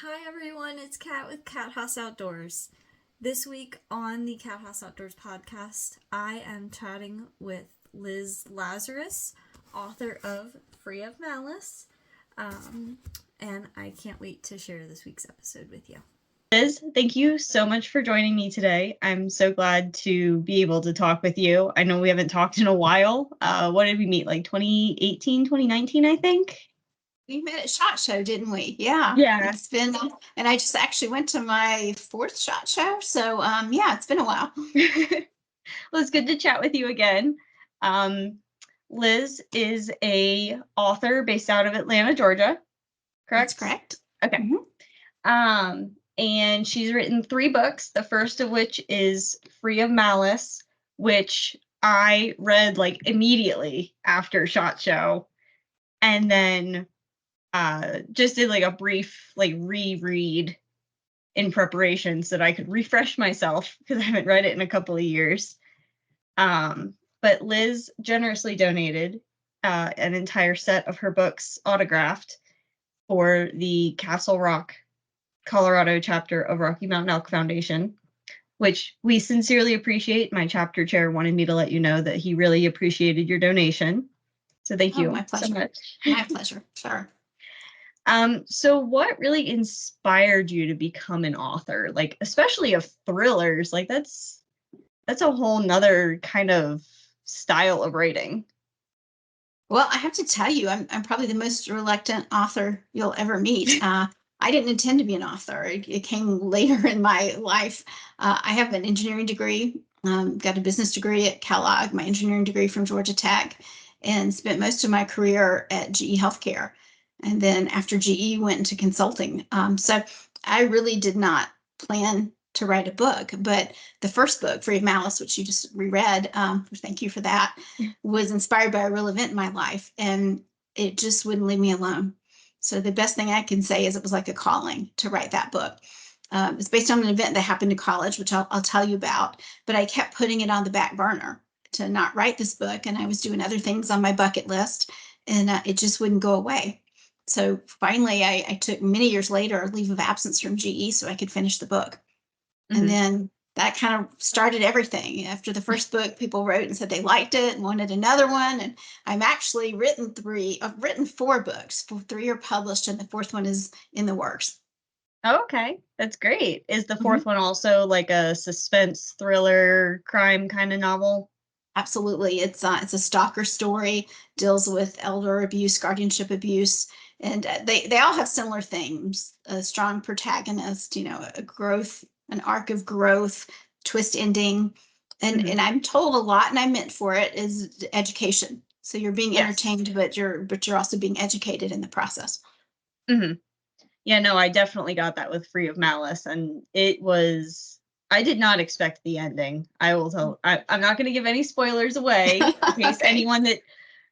Hi everyone, it's Kat with Kat Haas Outdoors. This week on the Kat Haas Outdoors podcast, I am chatting with Lazarus, author of Free of Malice, and I can't wait to share this week's episode with you. Liz, thank you so much for joining me today. I'm so glad to be able to talk with you. I know we haven't talked in a while. What did we meet, like 2018, 2019, I think? We met at SHOT Show, didn't we? Yeah. Yeah. It's been, and I just actually went to my fourth SHOT Show. So, yeah, it's been a while. Well, it's good to chat with you again. Liz is a author based out of Atlanta, Georgia, correct? That's correct. Okay. Mm-hmm. And she's written 3 books, the first of which is Free of Malice, which I read like immediately after SHOT Show, and then just did like a brief like reread in preparation so that I could refresh myself because I haven't read it in a couple of years. But Liz generously donated an entire set of her books autographed for the Castle Rock, Colorado chapter of Rocky Mountain Elk Foundation, which we sincerely appreciate. My chapter chair wanted me to let you know that he really appreciated your donation. So thank you my pleasure. so much. My pleasure. Sure. So what really inspired you to become an author? Like, especially of thrillers, like that's a whole nother kind of style of writing. Well, I have to tell you, I'm probably the most reluctant author you'll ever meet. I didn't intend to be an author. It came later in my life. I have an engineering degree, got a business degree at Kellogg, my engineering degree from Georgia Tech, and spent most of my career at GE Healthcare. And then after GE, went into consulting. So I really did not plan to write a book, but the first book, Free of Malice, which you just reread, thank you for that, was inspired by a real event in my life, and it just wouldn't leave me alone. So the best thing I can say is it was like a calling to write that book. It's based on an event that happened in college, which I'll tell you about, but I kept putting it on the back burner to not write this book, and I was doing other things on my bucket list, and it just wouldn't go away. So finally, I took many years later a leave of absence from GE so I could finish the book. Mm-hmm. And then that kind of started everything. After the first book, people wrote and said they liked it and wanted another one. And I'm actually written 4 books. 3 are published, and the 4th one is in the works. Okay, that's great. Is the 4th one also like a suspense thriller crime kind of novel? Absolutely. It's a stalker story, deals with elder abuse, guardianship abuse. And they all have similar themes: a strong protagonist, a growth, an arc of growth, twist ending. And I'm told a lot, and I meant for it, is education. So you're being entertained, but you're also being educated in the process. Mm-hmm. Yeah, no, I definitely got that with Free of Malice, and I did not expect the ending. I will tell, I'm not going to give any spoilers away in case anyone that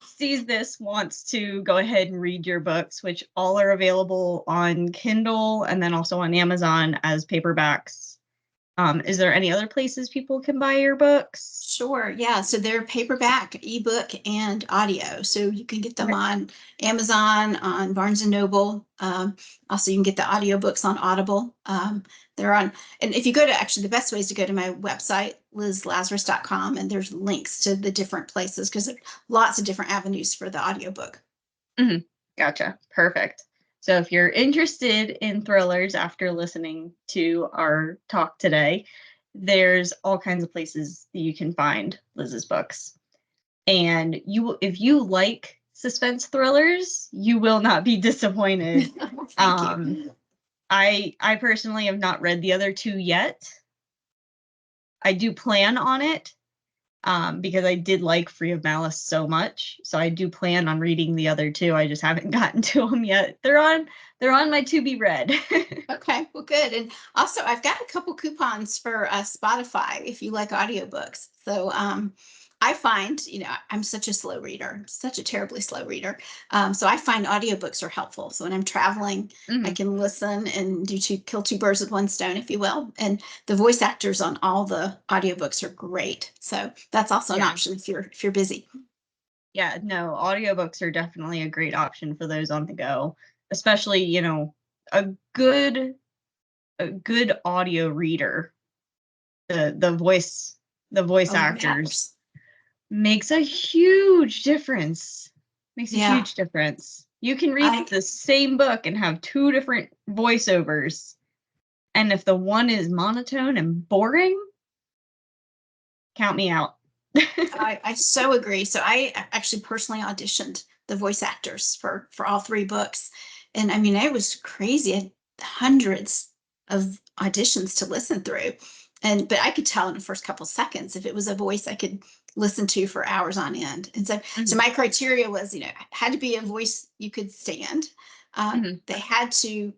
sees this wants to go ahead and read your books, which all are available on Kindle and then also on Amazon as paperbacks. Is there any other places people can buy your books? Sure. Yeah. So they're paperback, ebook, and audio. So you can get them on Amazon, on Barnes and Noble. Also, you can get the audiobooks on Audible. They're on, and if you go to, actually, the best way is to go to my website, lizlazarus.com, and there's links to the different places because there's lots of different avenues for the audiobook. Mm-hmm. Gotcha. Perfect. So if you're interested in thrillers after listening to our talk today, there's all kinds of places that you can find Liz's books. And if you like suspense thrillers, you will not be disappointed. Thank you. I personally have not read the other 2 yet. I do plan on it because I did like Free of Malice so much. So I do plan on reading the other 2. I just haven't gotten to them yet. They're on my to be read. Okay, well, good. And also, I've got a couple coupons for Spotify if you like audiobooks. So I find, I'm such a slow reader, such a terribly slow reader. So I find audiobooks are helpful. So when I'm traveling, I can listen and kill 2 birds with 1 stone, if you will. And the voice actors on all the audiobooks are great. So that's also an option if you're busy. Yeah, no, audiobooks are definitely a great option for those on the go, especially, a good audio reader, the voice actors makes a huge difference. Makes a huge difference. You can read the same book and have two different voiceovers. And if the one is monotone and boring, count me out. I so agree. So I actually personally auditioned the voice actors for all three books. And I mean, it was crazy. I had hundreds of auditions to listen through. But I could tell in the first couple seconds if it was a voice I could listen to for hours on end. And so my criteria was, it had to be a voice you could stand. They had to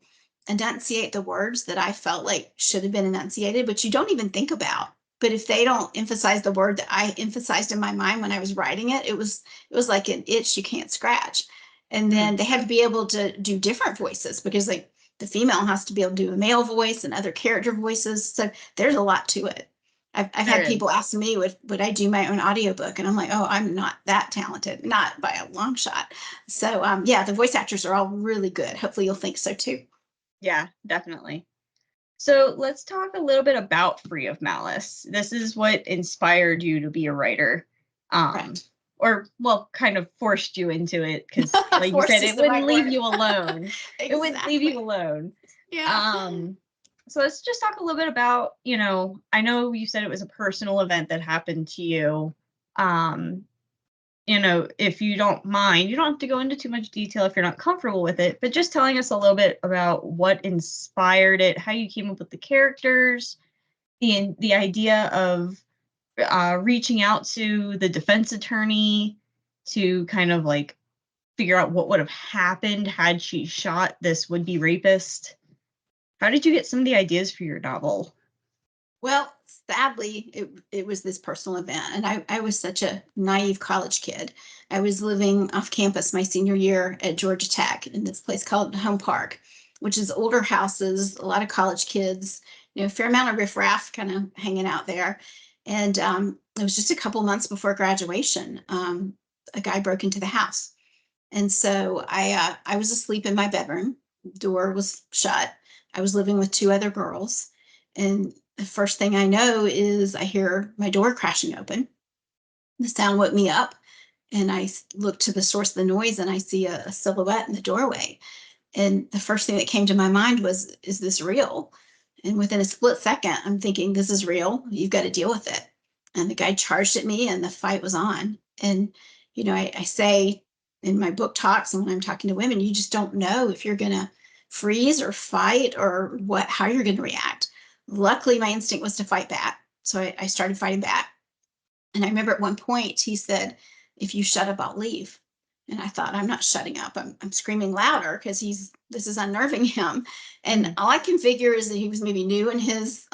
enunciate the words that I felt like should have been enunciated, but you don't even think about. But if they don't emphasize the word that I emphasized in my mind when I was writing it, it was like an itch you can't scratch. And then they had to be able to do different voices, because like the female has to be able to do a male voice and other character voices. So there's a lot to it. I've had people ask me, would I do my own audiobook? And I'm like, oh, I'm not that talented, not by a long shot. So the voice actors are all really good. Hopefully you'll think so too. Yeah, definitely. So let's talk a little bit about Free of Malice. This is what inspired you to be a writer. Or, well, kind of forced you into it, because like you said, it wouldn't leave you alone. Exactly. It wouldn't leave you alone. Yeah. So let's just talk a little bit about, I know you said it was a personal event that happened to you. If you don't mind, you don't have to go into too much detail if you're not comfortable with it, but just telling us a little bit about what inspired it, how you came up with the characters, the idea of reaching out to the defense attorney to kind of like figure out what would have happened had she shot this would-be rapist. How did you get some of the ideas for your novel? Well, sadly, it was this personal event. And I was such a naive college kid. I was living off campus my senior year at Georgia Tech in this place called Home Park, which is older houses, a lot of college kids, a fair amount of riffraff kind of hanging out there. And it was just a couple months before graduation. A guy broke into the house. And so I was asleep in my bedroom. Door was shut. I was living with two other girls. And the first thing I know is I hear my door crashing open. The sound woke me up, and I look to the source of the noise, and I see a silhouette in the doorway. And the first thing that came to my mind was, is this real? And within a split second, I'm thinking, this is real. You've got to deal with it. And the guy charged at me, and the fight was on. And, I say in my book talks and when I'm talking to women, you just don't know if you're going to freeze or fight or how you're going to react. Luckily, my instinct was to fight back. So I started fighting back. And I remember at one point he said, if you shut up, I'll leave. And I thought, I'm not shutting up. I'm screaming louder because this is unnerving him. And all I can figure is that he was maybe new in his,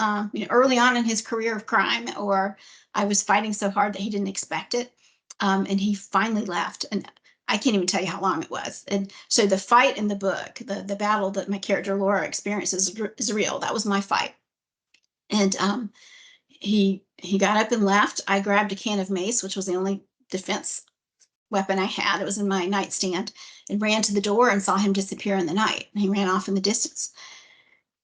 early on in his career of crime, or I was fighting so hard that he didn't expect it. And he finally left. And I can't even tell you how long it was. And so the fight in the book, the battle that my character Laura experiences is real. That was my fight. And he got up and left. I grabbed a can of mace, which was the only defense weapon I had. It was in my nightstand, and ran to the door and saw him disappear in the night. He ran off in the distance.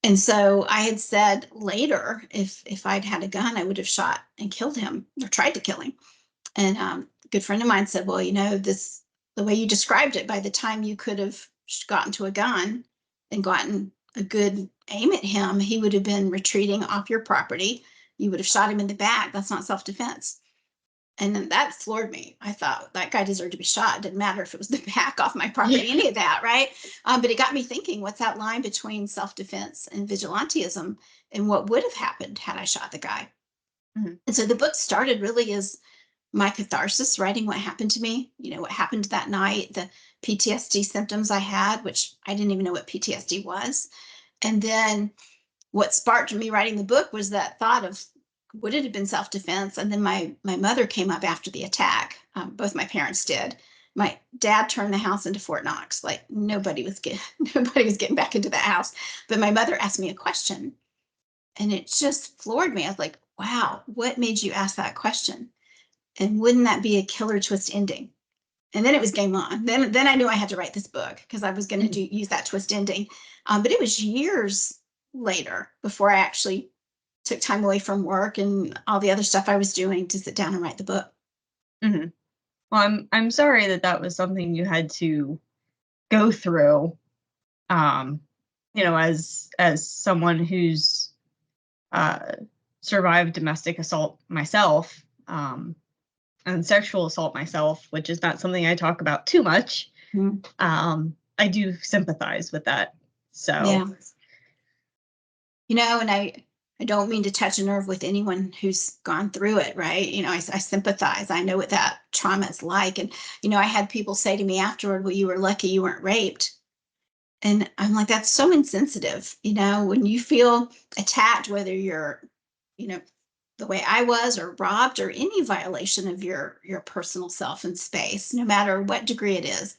And so I had said later, if I'd had a gun, I would have shot and killed him, or tried to kill him. And a good friend of mine said, well, the way you described it, by the time you could have gotten to a gun and gotten a good aim at him, he would have been retreating off your property. You would have shot him in the back. That's not self-defense. And then that floored me. I thought that guy deserved to be shot. It didn't matter if it was the back, off my property, any of that, right? But it got me thinking, what's that line between self-defense and vigilantism, and what would have happened had I shot the guy? Mm-hmm. And so the book started really as my catharsis, writing what happened to me, what happened that night, the PTSD symptoms I had, which I didn't even know what PTSD was. And then what sparked me writing the book was that thought of, would it have been self-defense? And then my mother came up after the attack. Both my parents did. My dad turned the house into Fort Knox. Like nobody was getting back into the house. But my mother asked me a question, and it just floored me. I was like, wow, what made you ask that question? And wouldn't that be a killer twist ending? And then it was game on. Then I knew I had to write this book because I was going to use that twist ending. But it was years later before I actually took time away from work and all the other stuff I was doing to sit down and write the book. Mm-hmm. Well, I'm sorry that was something you had to go through. As someone who's survived domestic assault myself, and sexual assault myself, which is not something I talk about too much. Mm-hmm. I do sympathize with that. So, yeah. And I don't mean to touch a nerve with anyone who's gone through it, right? I sympathize. I know what that trauma is like. And, I had people say to me afterward, well, you were lucky you weren't raped. And I'm like, that's so insensitive. When you feel attacked, whether you're, the way I was, or robbed, or any violation of your personal self and space, no matter what degree it is,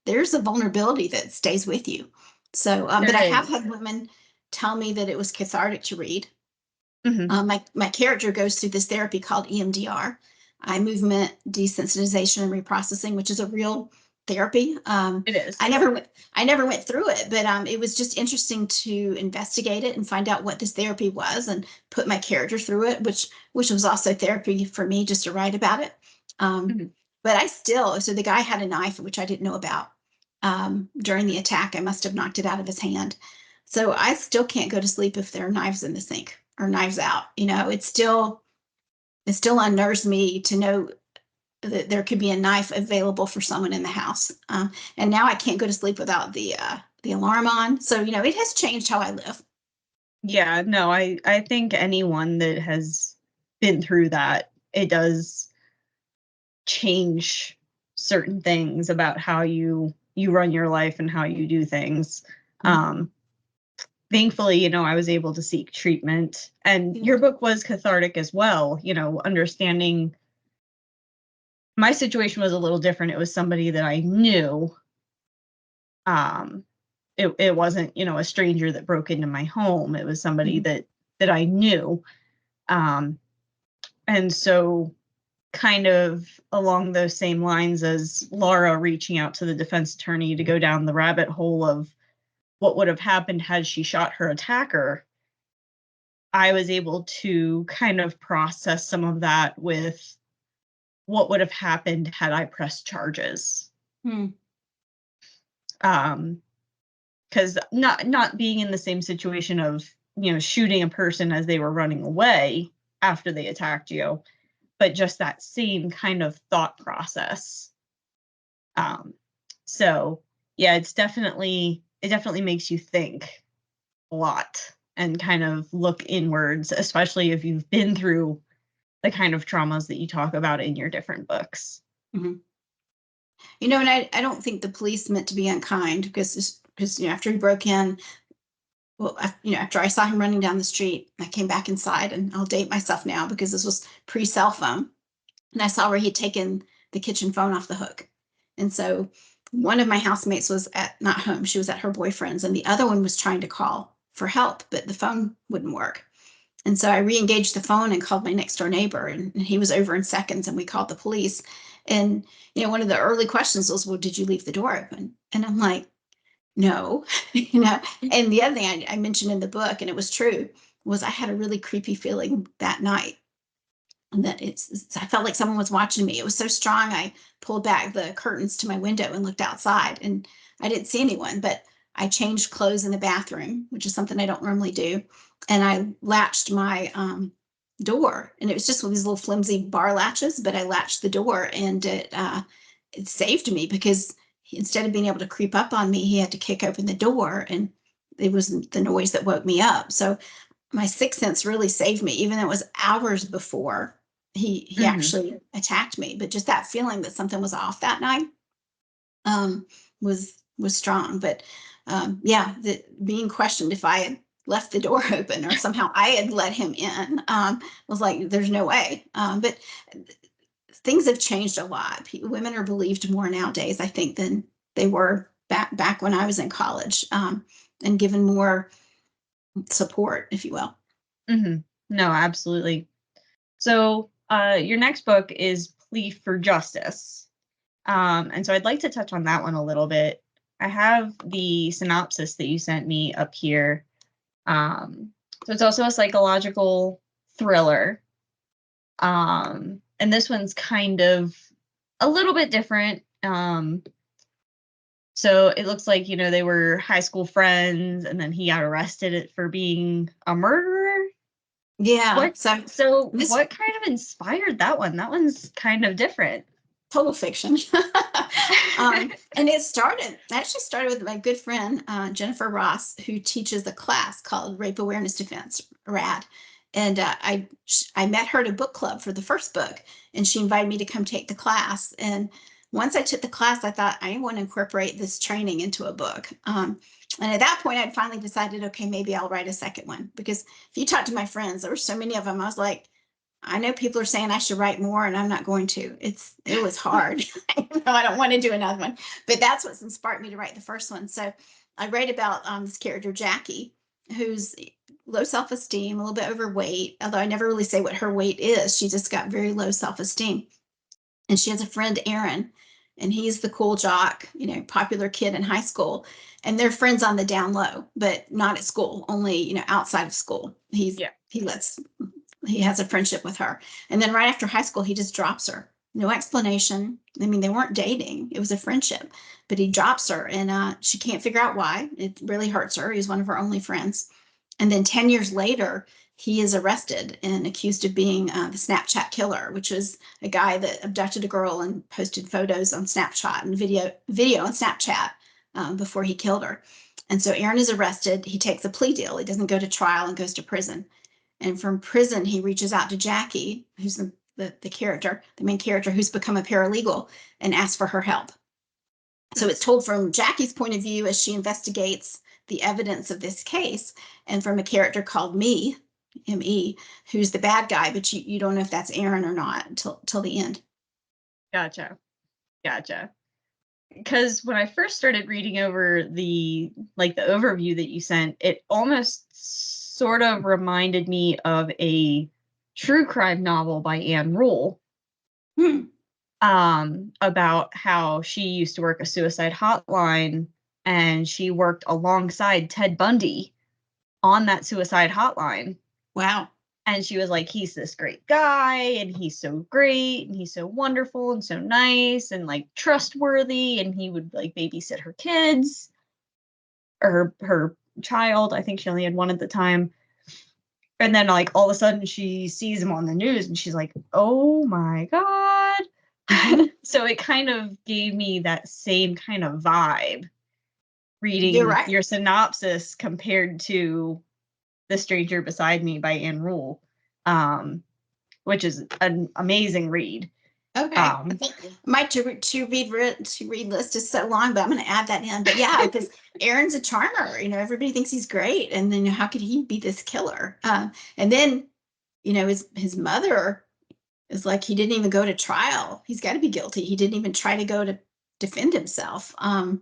there's a vulnerability that stays with you. So, but I have had women tell me that it was cathartic to read. Mm-hmm. My character goes through this therapy called EMDR, eye movement desensitization and reprocessing, which is a real therapy. It is. I never went through it, but it was just interesting to investigate it and find out what this therapy was and put my character through it, which was also therapy for me just to write about it. Mm-hmm. But so the guy had a knife, which I didn't know about. During the attack, I must have knocked it out of his hand. So I still can't go to sleep if there are knives in the sink or knives out. It still unnerves me to know that there could be a knife available for someone in the house. And now I can't go to sleep without the alarm on. So, it has changed how I live. Yeah, no, I think anyone that has been through that, it does change certain things about how you run your life and how you do things. Thankfully, I was able to seek treatment, and your book was cathartic as well. Understanding my situation was a little different. It was somebody that I knew. It wasn't, a stranger that broke into my home. It was somebody that I knew. And so kind of along those same lines as Laura reaching out to the defense attorney to go down the rabbit hole of what would have happened had she shot her attacker, I was able to kind of process some of that with what would have happened had I pressed charges. Because not being in the same situation of, shooting a person as they were running away after they attacked you, but just that same kind of thought process. So yeah, it definitely makes you think a lot and kind of look inwards, especially if you've been through the kind of traumas that you talk about in your different books. Mm-hmm. And I don't think the police meant to be unkind because after he broke in, well, after I saw him running down the street, I came back inside, and I'll date myself now because this was pre-cell phone, and I saw where he'd taken the kitchen phone off the hook. And so one of my housemates was not home. She was at her boyfriend's, and the other one was trying to call for help, but the phone wouldn't work. And so I re-engaged the phone and called my next door neighbor, and he was over in seconds, and we called the police. And, one of the early questions was, well, did you leave the door open? And I'm like, no, And the other thing I mentioned in the book, and it was true, was I had a really creepy feeling that night. And that I felt like someone was watching me. It was so strong. I pulled back the curtains to my window and looked outside, and I didn't see anyone, but I changed clothes in the bathroom, which is something I don't normally do. And I latched my door, and it was just one of these little flimsy bar latches, but I latched the door, and it saved me because instead of being able to creep up on me, he had to kick open the door, and it was the noise that woke me up. So my sixth sense really saved me, even though it was hours before he actually attacked me. But just that feeling that something was off that night was strong. But being questioned if I had left the door open or somehow I had let him in was like, there's no way. But things have changed a lot. Women are believed more nowadays, I think, than they were back when I was in college, and given more support, if you will. No, absolutely. So your next book is Plea for Justice. And so I'd like to touch on that one a little bit. I have the synopsis that you sent me up here. So it's also a psychological thriller. And this one's kind of a little bit different. So it looks like, they were high school friends, and then he got arrested for being a murderer. Yeah. So what kind of inspired that one? That one's kind of different. Total fiction. And it actually started with my good friend, Jennifer Ross, who teaches a class called Rape Awareness Defense, RAD. And I met her at a book club for the first book, and she invited me to come take the class. And once I took the class, I thought, I want to incorporate this training into a book. And at that point, I'd finally decided, okay, maybe I'll write a second one. Because if you talk to my friends, there were so many of them, I was like, I know people are saying I should write more, and I'm not going to. It was hard. I don't want to do another one, but that's what's inspired me to write the first one. So I write about this character, Jackie, who's low self-esteem, a little bit overweight, although I never really say what her weight is. She just got very low self-esteem. And she has a friend, Aaron, and he's the cool jock, popular kid in high school. And they're friends on the down low, but not at school, only, outside of school. He has a friendship with her. And then right after high school, he just drops her. No explanation. I mean, they weren't dating. It was a friendship, but he drops her, and she can't figure out why. It really hurts her. He's one of her only friends. And then 10 years later, he is arrested and accused of being the Snapchat killer, which was a guy that abducted a girl and posted photos on Snapchat and video on Snapchat before he killed her. And so Aaron is arrested. He takes a plea deal. He doesn't go to trial and goes to prison. And from prison, he reaches out to Jackie, who's the main character, who's become a paralegal, and asks for her help. So it's told from Jackie's point of view as she investigates the evidence of this case, and from a character called M.E., who's the bad guy, but you don't know if that's Aaron or not till the end. Gotcha. Because when I first started reading over the overview that you sent, it almost sort of reminded me of a true crime novel by Anne Rule. About how she used to work a suicide hotline, and she worked alongside Ted Bundy on that suicide hotline. Wow. And she was like, he's this great guy, and he's so great, and he's so wonderful and so nice and trustworthy, and he would babysit her kids or her child. I think she only had one at the time. And then all of a sudden she sees him on the news, and she's like, oh my God. So it kind of gave me that same kind of vibe reading your synopsis compared to The Stranger Beside Me by Anne Rule, which is an amazing read. Okay. My to read list is so long, but I'm going to add that in. But yeah, because Aaron's a charmer. Everybody thinks he's great, and then how could he be this killer? And then, his mother is like, he didn't even go to trial. He's got to be guilty. He didn't even try to go to defend himself. And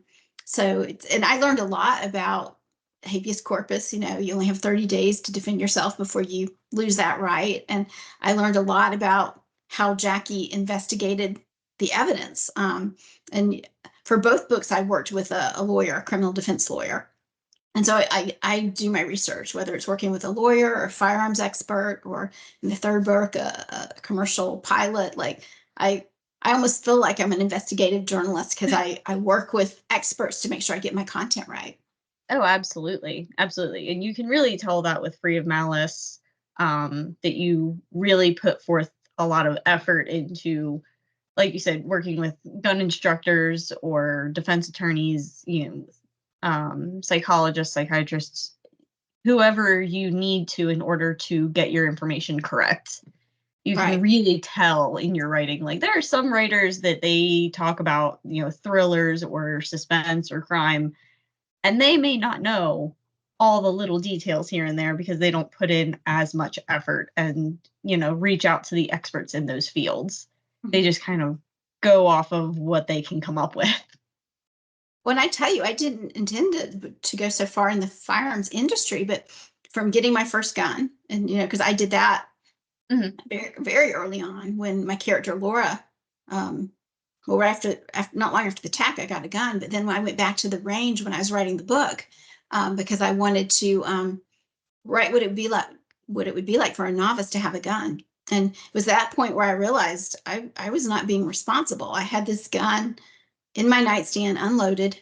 I learned a lot about habeas corpus. You only have 30 days to defend yourself before you lose that right. And I learned a lot about how Jackie investigated the evidence. And for both books, I worked with a lawyer, a criminal defense lawyer. And so I do my research, whether it's working with a lawyer or a firearms expert, or in the third book, a commercial pilot. I almost feel like I'm an investigative journalist, because I work with experts to make sure I get my content right. Oh, absolutely. Absolutely. And you can really tell that with Free of Malice, that you really put forth a lot of effort into, like you said, working with gun instructors or defense attorneys, psychologists, psychiatrists, whoever you need to in order to get your information correct. You can really tell in your writing. There are some writers that they talk about, thrillers or suspense or crime, and they may not know all the little details here and there because they don't put in as much effort and, reach out to the experts in those fields. Mm-hmm. They just kind of go off of what they can come up with. When I tell you, I didn't intend to go so far in the firearms industry, but from getting my first gun, and, because I did that very, very early on when my character, Laura, well, after not long after the attack, I got a gun. But then when I went back to the range when I was writing the book, because I wanted to write what it would be like for a novice to have a gun. And it was that point where I realized I was not being responsible. I had this gun in my nightstand, unloaded,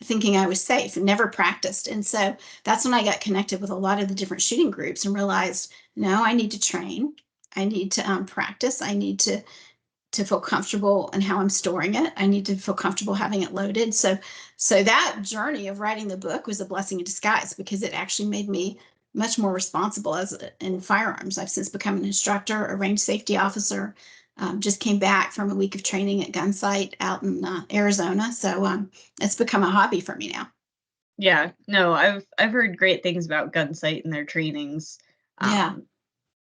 thinking I was safe and never practiced. And so that's when I got connected with a lot of the different shooting groups and realized, no, I need to train. I need to practice. I need to feel comfortable in how I'm storing it. I need to feel comfortable having it loaded. So that journey of writing the book was a blessing in disguise because it actually made me much more responsible in firearms. I've since become an instructor, a range safety officer. Just came back from a week of training at Gunsight out in Arizona. So it's become a hobby for me now. Yeah, no, I've heard great things about Gunsight and their trainings. Yeah.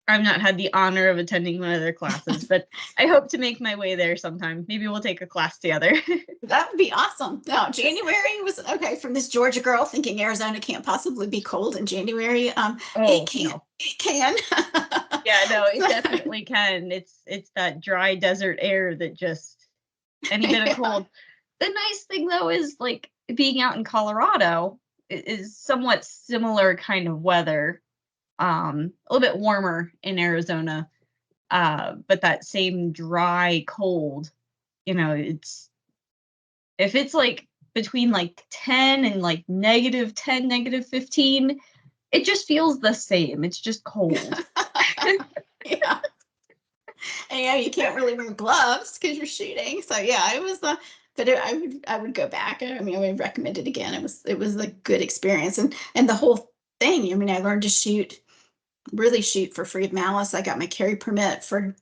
I've not had the honor of attending one of their classes, but I hope to make my way there sometime. Maybe we'll take a class together. That would be awesome. No, January was okay from this Georgia girl thinking Arizona can't possibly be cold in January. It can. No. It can. Yeah, no, it definitely can. It's that dry desert air that just any bit of cold. The nice thing though is like being out in Colorado is somewhat similar kind of weather. A little bit warmer in Arizona, but that same dry cold, it's if it's like between like 10 and like -10, -15, it just feels the same. It's just cold. Yeah. And you can't really wear gloves because you're shooting. So yeah, it was I would go back. I mean, I would recommend it again. It was a good experience. And the whole thing, I mean, I learned to really shoot for free of malice. I got my carry permit for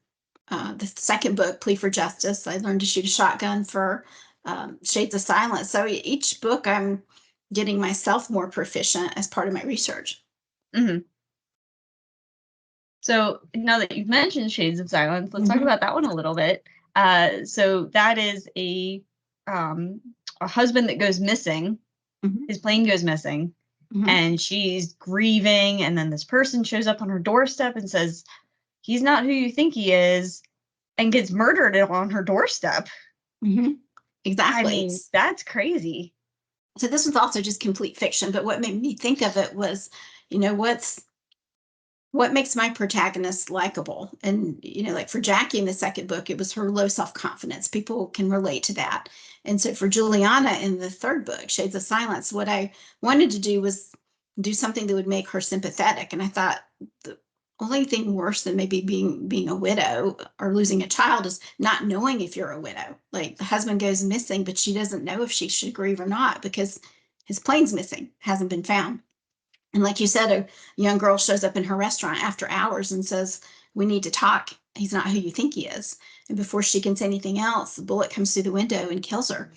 the second book, Plea for Justice. I learned to shoot a shotgun for Shades of Silence. So each book, I'm getting myself more proficient as part of my research. Mm-hmm. So now that you've mentioned Shades of Silence, let's talk about that one a little bit. So that is a husband that goes missing. His plane goes missing. And she's grieving, and then this person shows up on her doorstep and says, he's not who you think he is, and gets murdered on her doorstep. Exactly. I mean, that's crazy. So this was also just complete fiction, but what made me think of it was, what makes my protagonist likable? And, like for Jackie in the second book, it was her low self-confidence. People can relate to that. And so for Juliana in the third book, Shades of Silence, what I wanted to do was do something that would make her sympathetic. And I thought the only thing worse than maybe being a widow or losing a child is not knowing if you're a widow. Like the husband goes missing, but she doesn't know if she should grieve or not because his plane's missing, hasn't been found. And like you said, a young girl shows up in her restaurant after hours and says, we need to talk. He's not who you think he is. And before she can say anything else, the bullet comes through the window and kills her.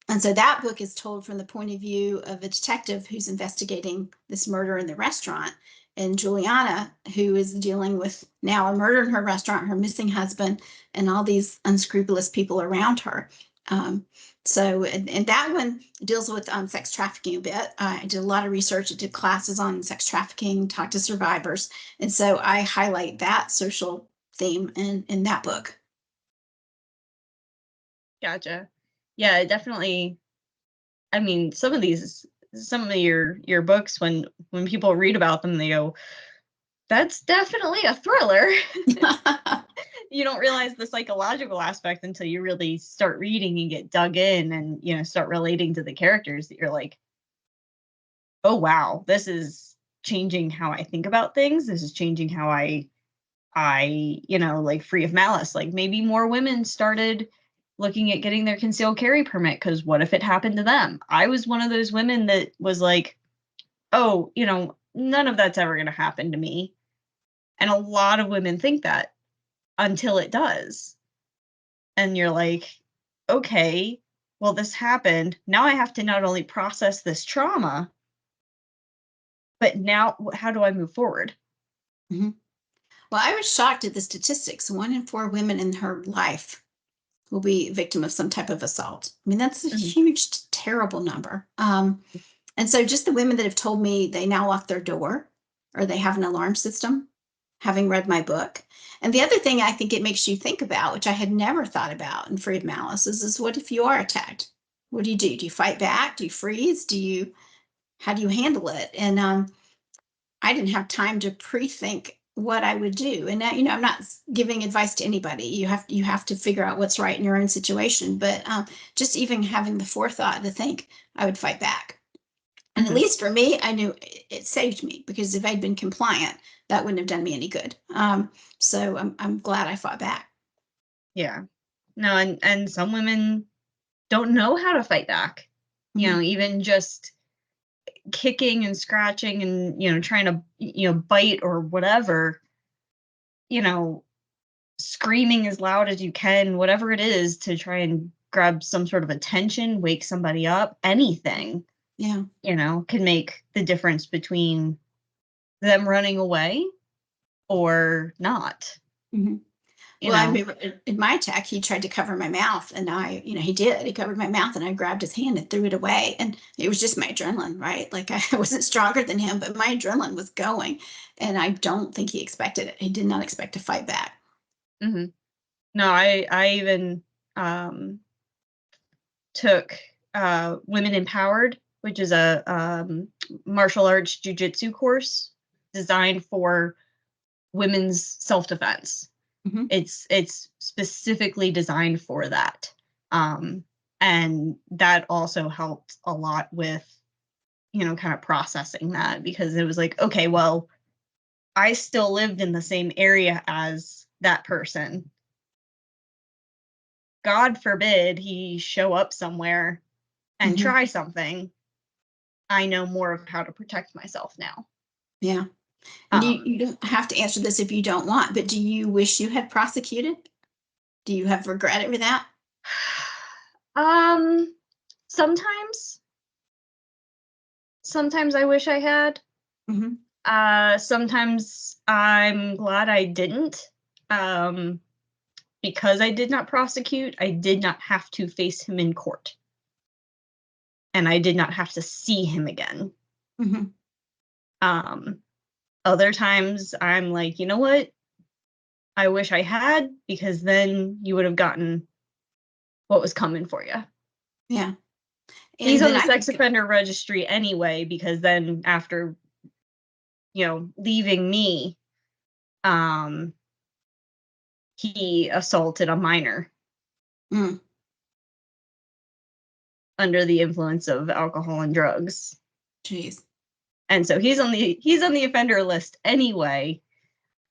And so that book is told from the point of view of a detective who's investigating this murder in the restaurant. And Juliana, who is dealing with now a murder in her restaurant, her missing husband, and all these unscrupulous people around her. And that one deals with sex trafficking a bit. I did a lot of research. I did classes on sex trafficking, talked to survivors. And so I highlight that social theme in that book. Gotcha. Yeah, definitely. I mean, some of your books, when people read about them, they go, that's definitely a thriller. You don't realize the psychological aspect until you really start reading and get dug in and, start relating to the characters that you're like, oh, wow, this is changing how I think about things. This is changing how I, like Free of Malice, like maybe more women started looking at getting their concealed carry permit because what if it happened to them? I was one of those women that was like, oh, none of that's ever going to happen to me. And a lot of women think that until it does. And you're like, okay, well, this happened. Now I have to not only process this trauma, but now how do I move forward? Well, I was shocked at the statistics. 1 in 4 women in her life will be a victim of some type of assault. I mean, that's a huge, terrible number. And so just the women that have told me they now lock their door or they have an alarm system, having read my book. And the other thing I think it makes you think about, which I had never thought about in Free of Malice, is what if you are attacked? What do you do? Do you fight back? Do you freeze? How do you handle it? And I didn't have time to pre-think what I would do. And now, I'm not giving advice to anybody. You have to figure out what's right in your own situation. But just even having the forethought to think I would fight back. And at least for me, I knew it saved me, because if I'd been compliant, that wouldn't have done me any good. So I'm glad I fought back. Yeah. No, and some women don't know how to fight back. Even just kicking and scratching and, trying to, bite or whatever, screaming as loud as you can, whatever it is to try and grab some sort of attention, wake somebody up, anything. Yeah. Can make the difference between them running away or not. Mm-hmm. Well, I remember in my attack, he tried to cover my mouth, and he did. He covered my mouth, and I grabbed his hand and threw it away. And it was just my adrenaline, right? Like, I wasn't stronger than him, but my adrenaline was going, and I don't think he expected it. He did not expect to fight back. Mm-hmm. No, I even took Women Empowered, which is a martial arts jiu-jitsu course designed for women's self-defense. Mm-hmm. It's specifically designed for that. And that also helped a lot with, kind of processing that, because it was like, okay, well, I still lived in the same area as that person. God forbid he show up somewhere and try something. I know more of how to protect myself now. Yeah. And you don't have to answer this if you don't want, but do you wish you had prosecuted? Do you have regret over that? Sometimes I wish I had. Mm-hmm. Sometimes I'm glad I didn't. Because I did not prosecute, I did not have to face him in court. And I did not have to see him again. Mm-hmm. Other times I'm like, you know what? I wish I had, because then you would have gotten what was coming for you. Yeah. And he's on the sex offender registry anyway, because then after, leaving me, he assaulted a minor. Under the influence of alcohol and drugs. Jeez. And so he's on the offender list anyway.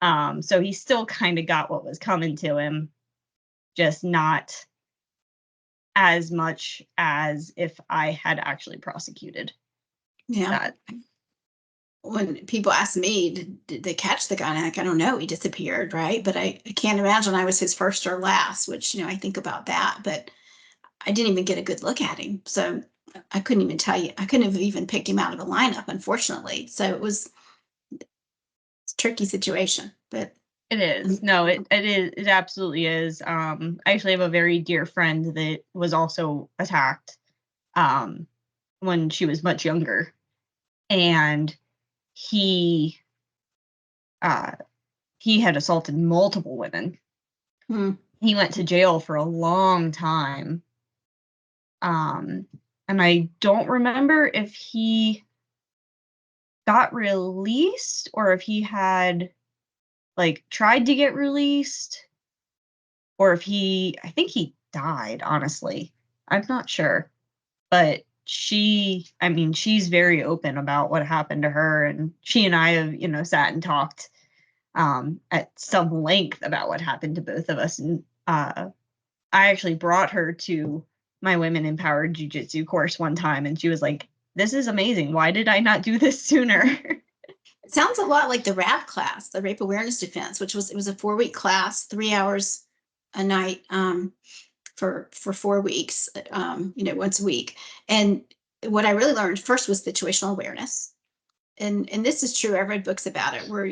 So he still kind of got what was coming to him, just not as much as if I had actually prosecuted. Yeah. That. When people ask me, did they catch the guy? I'm like, I don't know. He disappeared, right? But I can't imagine I was his first or last, which, I think about that. But I didn't even get a good look at him. So I couldn't even tell you. I couldn't have even picked him out of a lineup, unfortunately. So it's a tricky situation, but it is. No, it is. It absolutely is. I actually have a very dear friend that was also attacked when she was much younger. And he had assaulted multiple women. He went to jail for a long time. And I don't remember if he got released or if he had tried to get released, or if I think he died, honestly. I'm not sure. But she's very open about what happened to her, and she and I have, sat and talked at some length about what happened to both of us. And I actually brought her to my Women Empowered Jiu-Jitsu course one time, and she was like, "This is amazing. Why did I not do this sooner?" It sounds a lot like the RAD class, the Rape Awareness Defense, which was a 4-week class, 3 hours a night for 4 weeks, once a week. And what I really learned first was situational awareness. And this is true. I've read books about it, where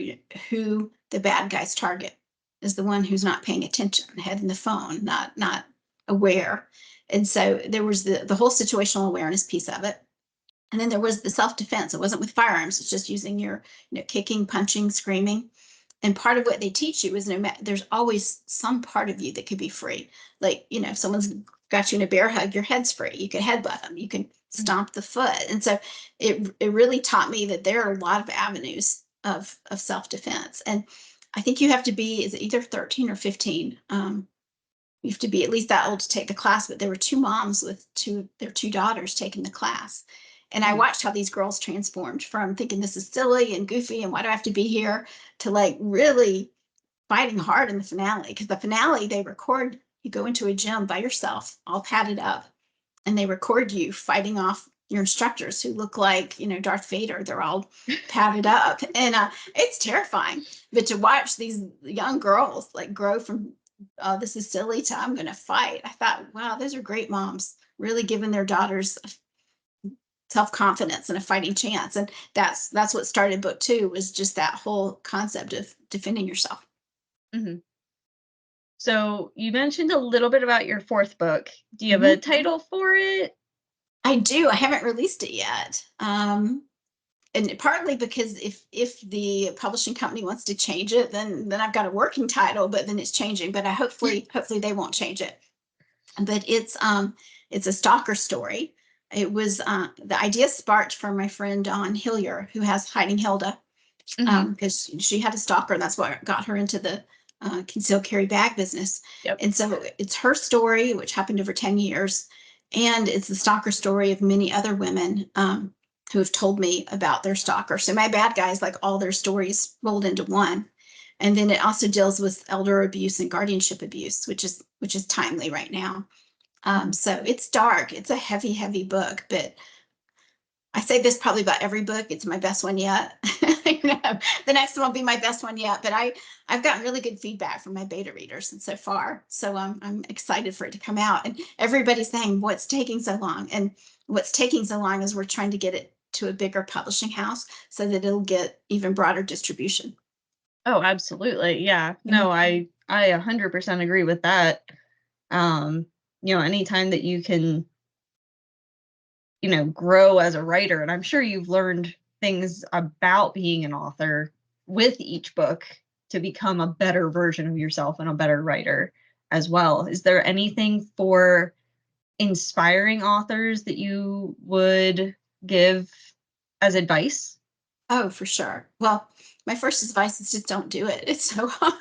who the bad guys target is the one who's not paying attention, head in the phone, not aware. And so there was the whole situational awareness piece of it. And then there was the self-defense. It wasn't with firearms. It's just using your, kicking, punching, screaming. And part of what they teach you is there's always some part of you that could be free. Like, if someone's got you in a bear hug, your head's free. You can headbutt them. You can stomp the foot. And so it really taught me that there are a lot of avenues of self-defense. And I think you have to be, is it either 13 or 15? You have to be at least that old to take the class. But there were two moms with their two daughters taking the class. And I watched how these girls transformed from thinking this is silly and goofy and why do I have to be here, to like really fighting hard in the finale. Because the finale, they record, you go into a gym by yourself, all padded up, and they record you fighting off your instructors who look like, Darth Vader. They're all padded up. And it's terrifying. But to watch these young girls like grow from, oh, this is silly, to I'm going to fight. I thought, wow, those are great moms, really giving their daughters self-confidence and a fighting chance. And that's what started book 2, was just that whole concept of defending yourself. Mm-hmm. So you mentioned a little bit about your 4th book. Do you have a title for it? I do. I haven't released it yet. And partly because if the publishing company wants to change it, then I've got a working title, but then it's changing. But hopefully they won't change it. But it's a stalker story. It was the idea sparked from my friend Dawn Hillier, who has Hiding Hilda, because she had a stalker, and that's what got her into the concealed carry bag business. Yep. And so it's her story, which happened over 10 years, and it's the stalker story of many other women who have told me about their stalker. So my bad guys, like all their stories rolled into one. And then it also deals with elder abuse and guardianship abuse, which is timely right now. So it's dark. It's a heavy, heavy book, but I say this probably about every book. It's my best one yet. The next one will be my best one yet, but I've gotten really good feedback from my beta readers and so far. So I'm excited for it to come out, and everybody's saying, what's taking so long? And what's taking so long is we're trying to get it to a bigger publishing house so that it'll get even broader distribution. Oh, absolutely. Yeah. No, I 100% agree with that. Anytime that you can, grow as a writer, and I'm sure you've learned things about being an author with each book to become a better version of yourself and a better writer as well. Is there anything for inspiring authors that you would give as advice? Oh, for sure. Well, my first advice is just don't do it. It's so hard.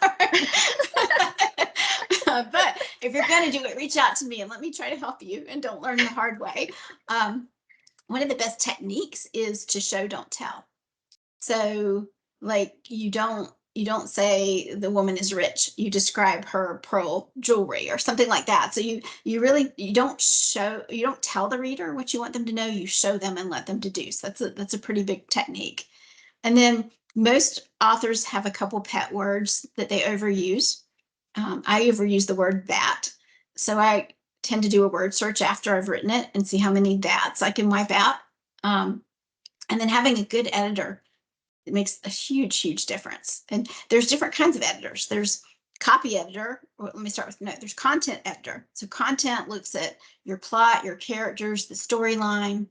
But if you're going to do it, reach out to me and let me try to help you, and don't learn the hard way. One of the best techniques is to show, don't tell. So like you don't say the woman is rich. You describe her pearl jewelry or something like that. So you don't tell the reader what you want them to know. You show them and let them deduce. That's a pretty big technique. And then most authors have a couple pet words that they overuse. I overuse the word that. So I tend to do a word search after I've written it and see how many that's I can wipe out. And then having a good editor, it makes a huge, huge difference. And there's different kinds of editors. There's copy editor. Well, let me start with, no, there's content editor. So content looks at your plot, your characters, the storyline,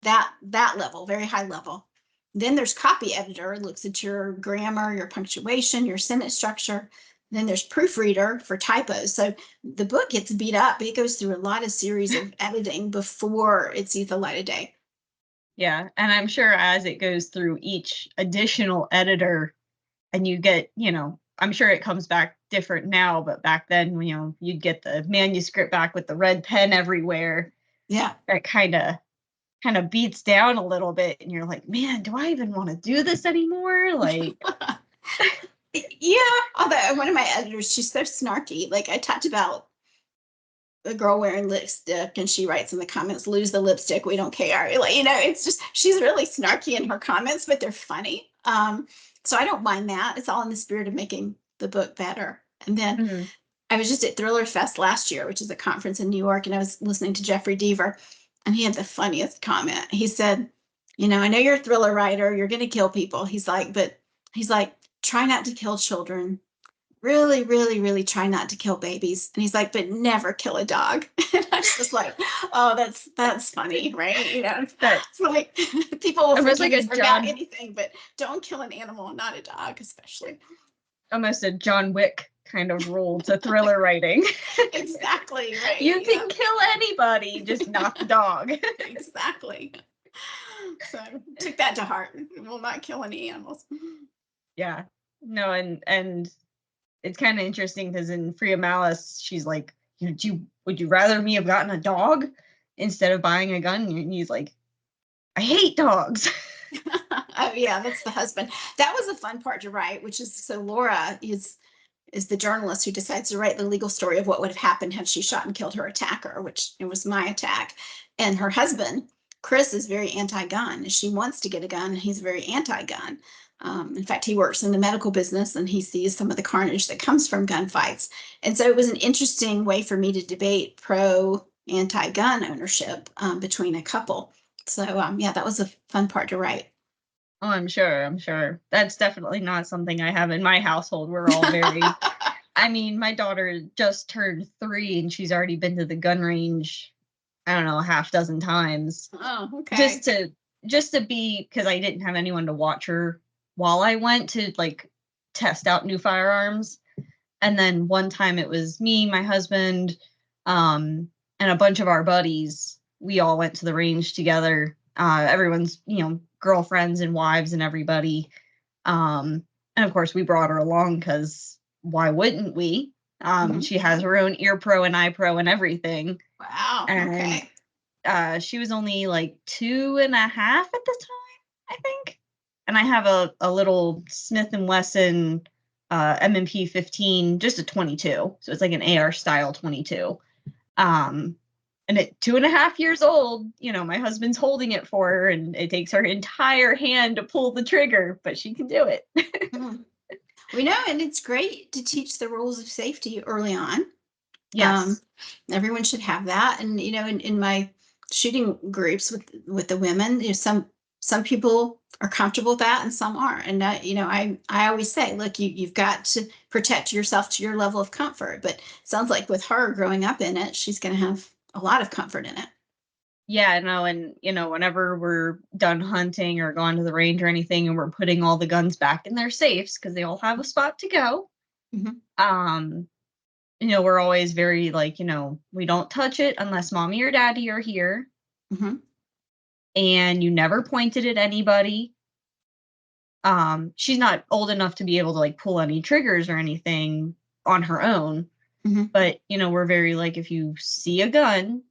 that level, very high level. Then there's copy editor, looks at your grammar, your punctuation, your sentence structure. Then there's proofreader for typos. So the book gets beat up. It goes through a lot of series of editing before it sees the light of day. Yeah. And I'm sure as it goes through each additional editor and you get, I'm sure it comes back different now, but back then, you'd get the manuscript back with the red pen everywhere. Yeah. That kind of beats down a little bit. And you're like, man, do I even want to do this anymore? Like, yeah. Although one of my editors, she's so snarky. Like I talked about a girl wearing lipstick and she writes in the comments, lose the lipstick, we don't care. Like, it's just, she's really snarky in her comments, but they're funny. So I don't mind that. It's all in the spirit of making the book better. And then I was just at Thriller Fest last year, which is a conference in New York, and I was listening to Jeffrey Deaver, and he had the funniest comment. He said, I know you're a thriller writer, you're going to kill people. He's like, try not to kill children. Really, really, really try not to kill babies. And he's like, but never kill a dog. And I was just like, oh, that's funny, right? It's like people will forgive you for about anything, but don't kill an animal, not a dog, especially. almost a John Wick kind of rule to thriller writing. Exactly, right. You can kill anybody, just not the dog. Exactly. So took that to heart. Will not kill any animals. Yeah. No, and it's kind of interesting because in Free of Malice, she's like, would you rather me have gotten a dog instead of buying a gun? And he's like, I hate dogs. Oh yeah, that's the husband. That was a fun part to write, which is so Laura is the journalist who decides to write the legal story of what would have happened had she shot and killed her attacker, which it was my attack. And her husband, Chris, is very anti-gun. She wants to get a gun, and he's very anti-gun. In fact, he works in the medical business, and he sees some of the carnage that comes from gunfights. And so it was an interesting way for me to debate pro anti-gun ownership between a couple. So yeah, that was a fun part to write. Oh, I'm sure. That's definitely not something I have in my household. We're all very, I mean, my daughter just turned 3 and she's already been to the gun range, I don't know, a half dozen times. Oh, okay. Just to be, because I didn't have anyone to watch her while I went to like test out new firearms. And then one time it was me, my husband, and a bunch of our buddies. We all went to the range together. Everyone's, girlfriends and wives and everybody. And of course we brought her along because why wouldn't we? She has her own ear pro and eye pro and everything. Wow. And okay. She was only like 2.5 at the time, I think. And I have a little Smith & Wesson M&P 15, just a 22. So it's like an AR style 22. And at 2.5 years old, my husband's holding it for her, and it takes her entire hand to pull the trigger, but she can do it. We know, and it's great to teach the rules of safety early on. Yes. Everyone should have that. And, in my shooting groups with the women, some people are comfortable with that and some aren't. And I always say, look, you've got to protect yourself to your level of comfort. But it sounds like with her growing up in it, she's going to have a lot of comfort in it. Yeah, no, and whenever we're done hunting or gone to the range or anything, and we're putting all the guns back in their safes because they all have a spot to go. Mm-hmm. We're always very like, we don't touch it unless mommy or daddy are here. Mm-hmm. And you never pointed at anybody. She's not old enough to be able to like pull any triggers or anything on her own. Mm-hmm. But, we're very like, if you see a gun,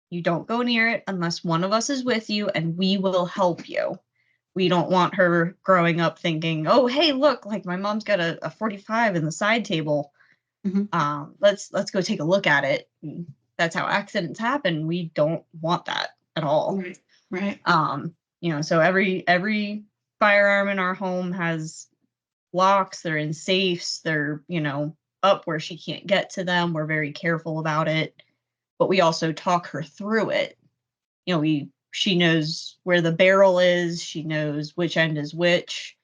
you don't go near it unless one of us is with you, and we will help you. We don't want her growing up thinking, oh, hey, look, like my mom's got a 45 in the side table. Mm-hmm. Let's go take a look at it. That's how accidents happen. We don't want that at all. Right. So every firearm in our home has locks. They're in safes. They're, up where she can't get to them. We're very careful about it, but we also talk her through it. She knows where the barrel is. She knows which end is which.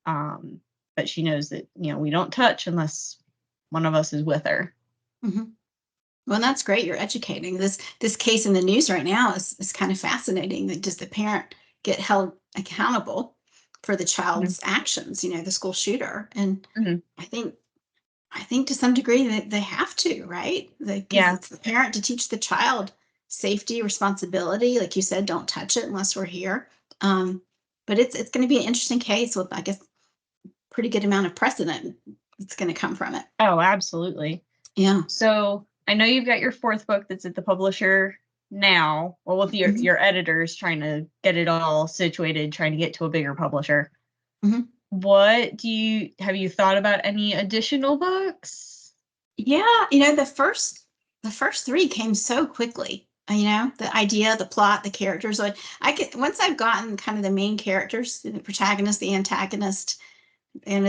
But she knows that, we don't touch unless one of us is with her. Mm-hmm. Well, that's great. You're educating. This case in the news right now is kind of fascinating. That does the parent get held accountable for the child's actions? The school shooter, and I think to some degree that they have to, right? It's the parent to teach the child safety, responsibility. Like you said, don't touch it unless we're here. But it's going to be an interesting case with, I guess, pretty good amount of precedent that's going to come from it. Oh, absolutely. Yeah. So I know you've got your 4th book that's at the publisher now, well, with your editors trying to get it all situated, trying to get to a bigger publisher. Mm-hmm. What have you thought about any additional books? Yeah, the first 3 came so quickly. The idea, the plot, the characters. Once I've gotten kind of the main characters, the protagonist, the antagonist, and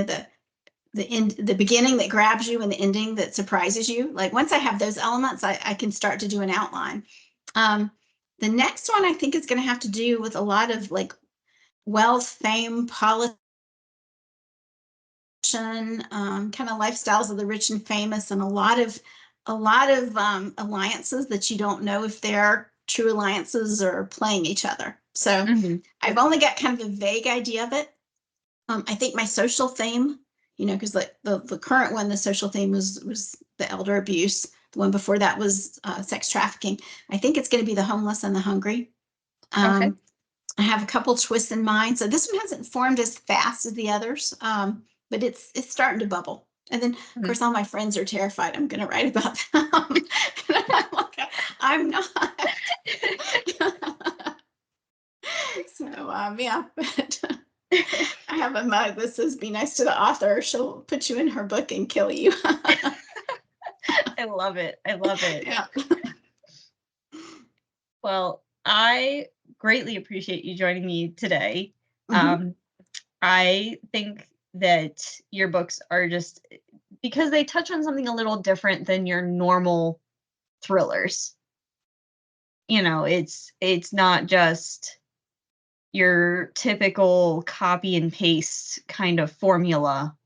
the beginning that grabs you and the ending that surprises you. Like once I have those elements, I can start to do an outline. The next one I think is going to have to do with a lot of like wealth, fame, politics, kind of lifestyles of the rich and famous, and a lot of alliances that you don't know if they're true alliances or playing each other. So I've only got kind of a vague idea of it. I think my social theme because like the current one, the social theme was the elder abuse. The one before that was sex trafficking. I think it's going to be the homeless and the hungry. Okay. I have a couple twists in mind. So this one hasn't formed as fast as the others, but it's starting to bubble. And then, of course, all my friends are terrified I'm going to write about them. And I'm like, I'm not. So, yeah, but I have a mug that says, "Be nice to the author. She'll put you in her book and kill you." I love it. I love it. Yeah. Well, I greatly appreciate you joining me today. Mhm. I think that your books are just because they touch on something a little different than your normal thrillers. It's not just your typical copy and paste kind of formula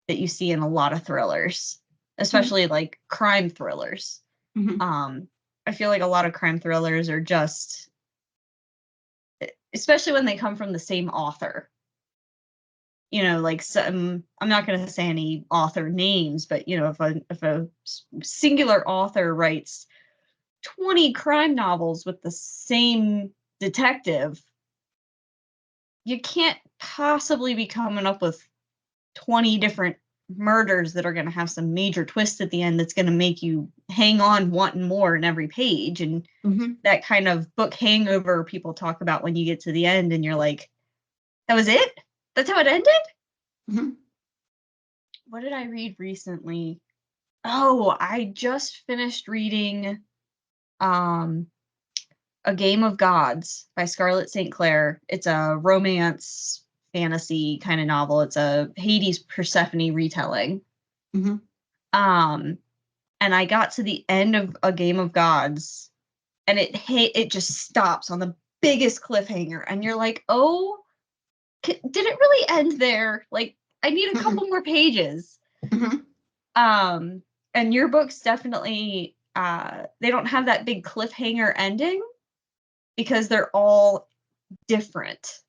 that you see in a lot of thrillers, especially like crime thrillers. Mhm. I feel like a lot of crime thrillers are just, especially when they come from the same author. Like some, I'm not going to say any author names, but if a singular author writes 20 crime novels with the same detective, you can't possibly be coming up with 20 different murders that are going to have some major twist at the end that's going to make you hang on wanting more in every page. And Mhm. that kind of book hangover people talk about when you get to the end and you're like, that was it? That's how it ended? Mhm. What did I read recently? Oh, I just finished reading A Game of Gods by Scarlett St. Clair. It's a romance fantasy kind of novel. It's a Hades Persephone retelling. Mhm. Um, and I got to the end of A Game of Gods, and it just stops on the biggest cliffhanger, and you're like, oh, did it really end there? Like, I need a couple more pages. Mhm. And your books definitely they don't have that big cliffhanger ending because they're all different.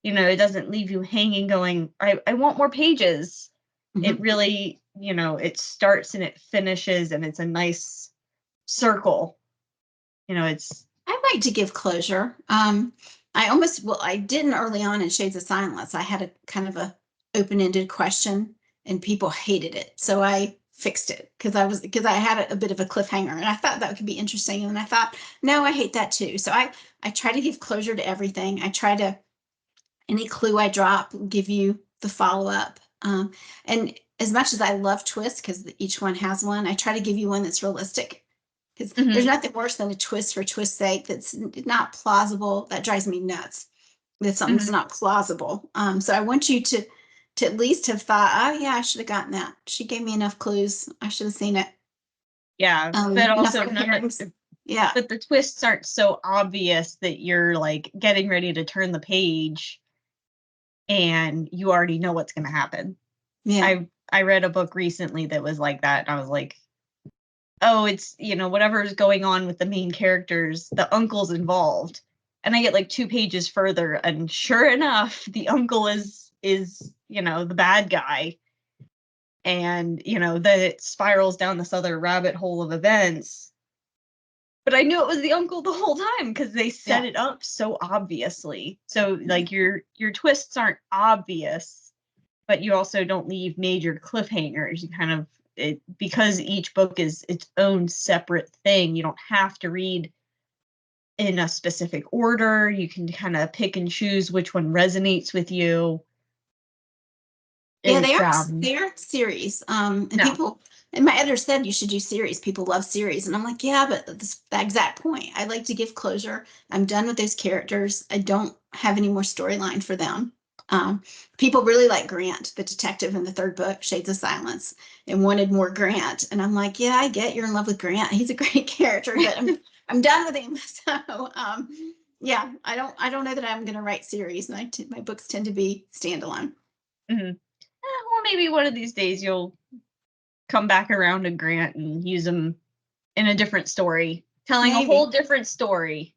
It doesn't leave you hanging going, I want more pages. It Mhm. really, it starts and it finishes and it's a nice circle. It's I like to give closure. I didn't early on in Shades of Silence. I had a kind of a open-ended question and people hated it. So I fixed it because I had a bit of a cliffhanger and I thought that could be interesting. And I thought, no, I hate that too. So I try to give closure to everything. I try to, any clue I drop, give you the follow-up. And as much as I love twists, because each one has one, I try to give you one that's realistic. Because there's mhm. nothing worse than a twist for twist's sake that's not plausible. That drives me nuts. That something's Mhm. not plausible. So I want you to at least have thought, oh yeah, I should have gotten that. She gave me enough clues. I should have seen it. Yeah, but Enough also red herrings. Yeah. but the twists aren't so obvious that you're like getting ready to turn the page and you already know what's going to happen. Yeah. I read a book recently that was like that, and I was like, oh, it's whatever's going on with the main characters, the uncle's involved. And I get like 2 pages further, and sure enough, the uncle is the bad guy. And then it spirals down this other rabbit hole of events. But I knew it was the uncle the whole time because they set Yeah. it up so obviously. So like your twists aren't obvious, but you also don't leave major cliffhangers. You kind of because each book is its own separate thing. You don't have to read in a specific order. You can kind of pick and choose which one resonates with you. Yeah, It's they aren't series. And no. people and my editor said you should do series. People love series. And I'm like, yeah, but that's the exact point. I like to give closure. I'm done with those characters. I don't have any more storyline for them. Um, People really like Grant, the detective in the third book, Shades of Silence, and wanted more Grant. And I'm like, yeah, I get you're in love with Grant. He's a great character, but I'm done with him. So yeah, I don't know that I'm gonna write series. My books tend to be standalone. Mhm. Well, maybe one of these days you'll come back around to Grant and use him in a different story, telling a whole Maybe. different story,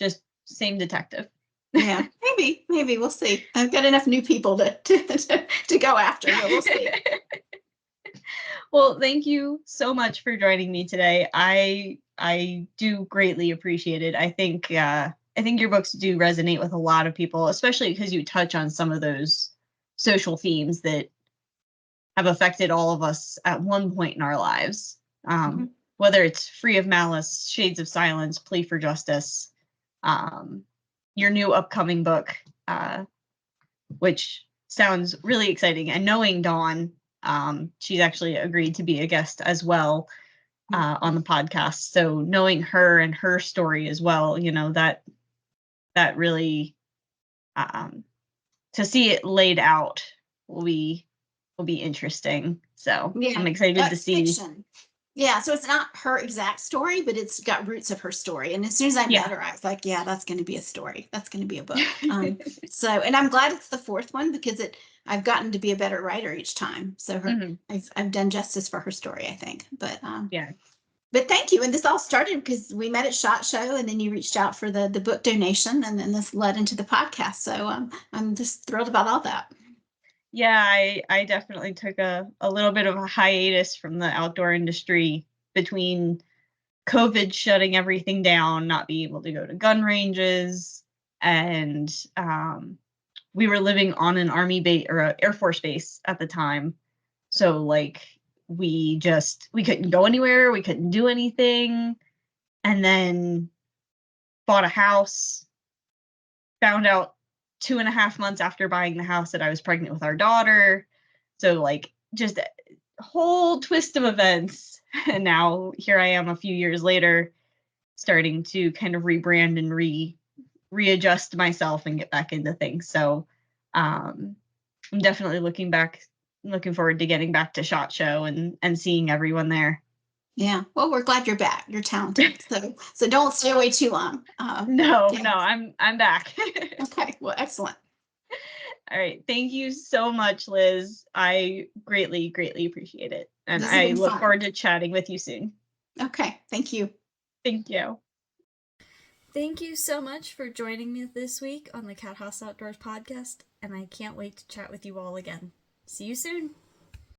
just same detective. Yeah, maybe we'll see. I've got enough new people to go after, but we'll see. Well, thank you so much for joining me today. I do greatly appreciate it. I think your books do resonate with a lot of people, especially because you touch on some of those social themes that have affected all of us at one point in our lives. Whether it's Free of Malice, Shades of Silence, Plea for Justice, your new upcoming book, which sounds really exciting. And knowing Dawn, she's actually agreed to be a guest as well on the podcast. So knowing her and her story as well, that really, to see it laid out will be interesting. So Yeah, I'm excited to that's see. fiction. Yeah, so it's not her exact story, but it's got roots of her story. And as soon as I met her, I was like, yeah, that's going to be a story. That's going to be a book. And I'm glad it's the fourth one because I've gotten to be a better writer each time. So I've done justice for her story, I think. But Yeah. But thank you. And this all started because we met at SHOT Show, and then you reached out for the book donation, and then this led into the podcast. So I'm just thrilled about all that. Yeah, I definitely took a little bit of a hiatus from the outdoor industry between COVID shutting everything down, not being able to go to gun ranges, and we were living on an Army base or an Air Force base at the time. So like we couldn't go anywhere, we couldn't do anything, and then bought a house, found out 2.5 months after buying the house that I was pregnant with our daughter. So like just a whole twist of events. And now here I am a few years later, starting to kind of rebrand and readjust myself and get back into things. So I'm definitely looking forward to getting back to SHOT Show and seeing everyone there. Yeah. Well, we're glad you're back. You're talented. So don't stay away too long. No, I'm back. Okay. Well, excellent. All right. Thank you so much, Liz. I greatly, greatly appreciate it. And This has I been look fun. forward to chatting with you soon. Okay. Thank you. Thank you. Thank you so much for joining me this week on the Kat Haas Outdoors Podcast, and I can't wait to chat with you all again. See you soon.